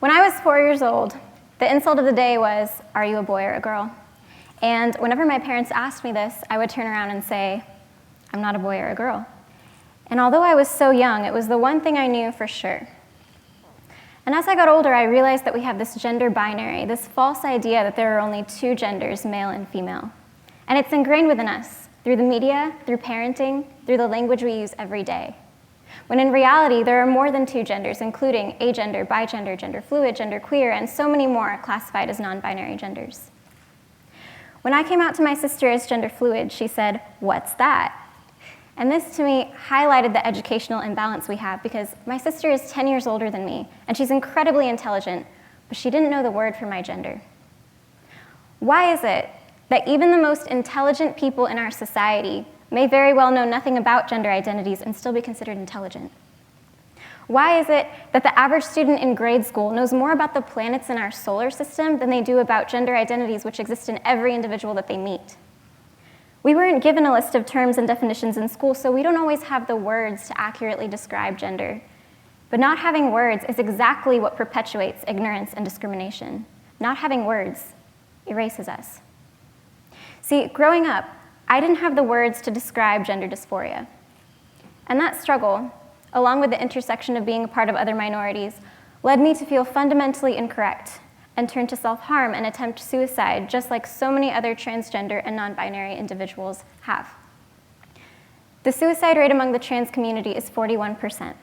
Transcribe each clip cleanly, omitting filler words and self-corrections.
When I was 4 years old, the insult of the day was, "Are you a boy or a girl?" And whenever my parents asked me this, I would turn around and say, "I'm not a boy or a girl." And although I was so young, it was the one thing I knew for sure. And as I got older, I realized that we have this gender binary, this false idea that there are only two genders, male and female. And it's ingrained within us, through the media, through parenting, through the language we use every day. When in reality, there are more than two genders, including agender, bigender, gender fluid, gender queer, and so many more classified as non-binary genders. When I came out to my sister as gender fluid, she said, "What's that?" And this, to me, highlighted the educational imbalance we have, because my sister is 10 years older than me, and she's incredibly intelligent, but she didn't know the word for my gender. Why is it that even the most intelligent people in our society may very well know nothing about gender identities and still be considered intelligent? Why is it that the average student in grade school knows more about the planets in our solar system than they do about gender identities which exist in every individual that they meet? We weren't given a list of terms and definitions in school, so we don't always have the words to accurately describe gender. But not having words is exactly what perpetuates ignorance and discrimination. Not having words erases us. See, growing up, I didn't have the words to describe gender dysphoria. And that struggle, along with the intersection of being a part of other minorities, led me to feel fundamentally incorrect and turn to self-harm and attempt suicide, just like so many other transgender and non-binary individuals have. The suicide rate among the trans community is 41%.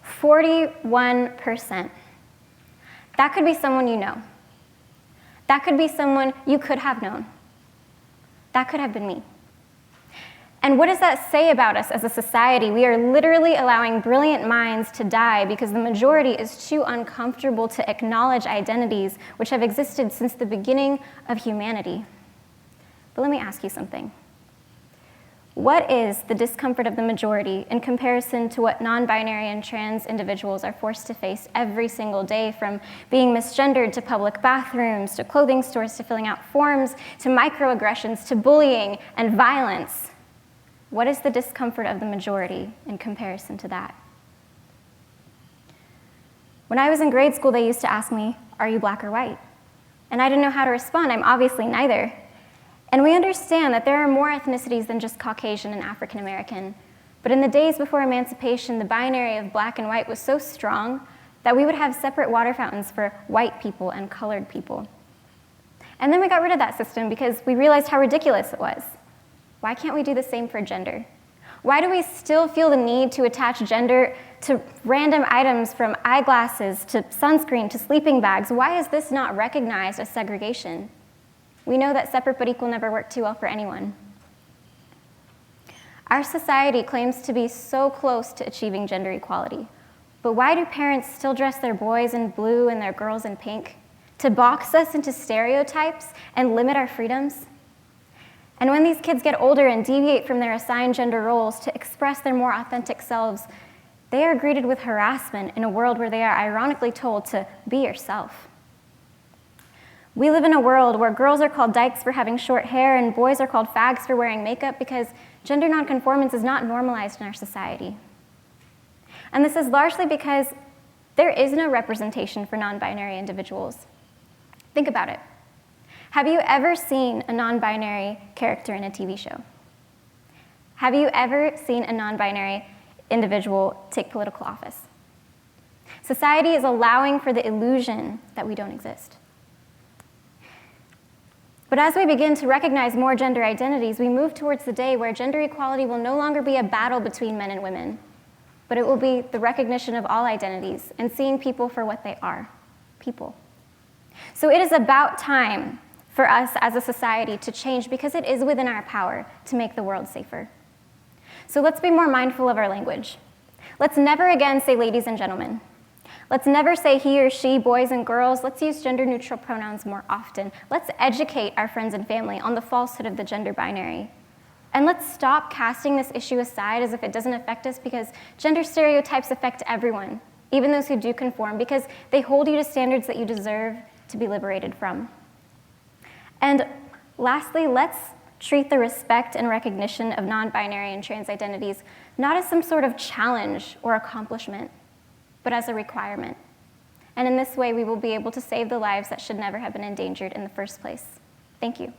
41%. That could be someone you know. That could be someone you could have known. That could have been me. And what does that say about us as a society? We are literally allowing brilliant minds to die because the majority is too uncomfortable to acknowledge identities which have existed since the beginning of humanity. But let me ask you something. What is the discomfort of the majority in comparison to what non-binary and trans individuals are forced to face every single day, from being misgendered to public bathrooms, to clothing stores, to filling out forms, to microaggressions, to bullying and violence? What is the discomfort of the majority in comparison to that? When I was in grade school, they used to ask me, "Are you black or white?" And I didn't know how to respond. I'm obviously neither. And we understand that there are more ethnicities than just Caucasian and African American. But in the days before emancipation, the binary of black and white was so strong that we would have separate water fountains for white people and colored people. And then we got rid of that system because we realized how ridiculous it was. Why can't we do the same for gender? Why do we still feel the need to attach gender to random items, from eyeglasses to sunscreen to sleeping bags? Why is this not recognized as segregation? We know that separate but equal never worked too well for anyone. Our society claims to be so close to achieving gender equality, but why do parents still dress their boys in blue and their girls in pink? To box us into stereotypes and limit our freedoms? And when these kids get older and deviate from their assigned gender roles to express their more authentic selves, they are greeted with harassment in a world where they are ironically told to be yourself. We live in a world where girls are called dykes for having short hair and boys are called fags for wearing makeup because gender nonconformance is not normalized in our society. And this is largely because there is no representation for non-binary individuals. Think about it. Have you ever seen a non-binary character in a TV show? Have you ever seen a non-binary individual take political office? Society is allowing for the illusion that we don't exist. But as we begin to recognize more gender identities, we move towards the day where gender equality will no longer be a battle between men and women, but it will be the recognition of all identities and seeing people for what they are, people. So it is about time for us as a society to change, because it is within our power to make the world safer. So let's be more mindful of our language. Let's never again say ladies and gentlemen. Let's never say he or she, boys and girls. Let's use gender-neutral pronouns more often. Let's educate our friends and family on the falsehood of the gender binary. And let's stop casting this issue aside as if it doesn't affect us, because gender stereotypes affect everyone, even those who do conform, because they hold you to standards that you deserve to be liberated from. And lastly, let's treat the respect and recognition of non-binary and trans identities not as some sort of challenge or accomplishment, but as a requirement. And in this way, we will be able to save the lives that should never have been endangered in the first place. Thank you.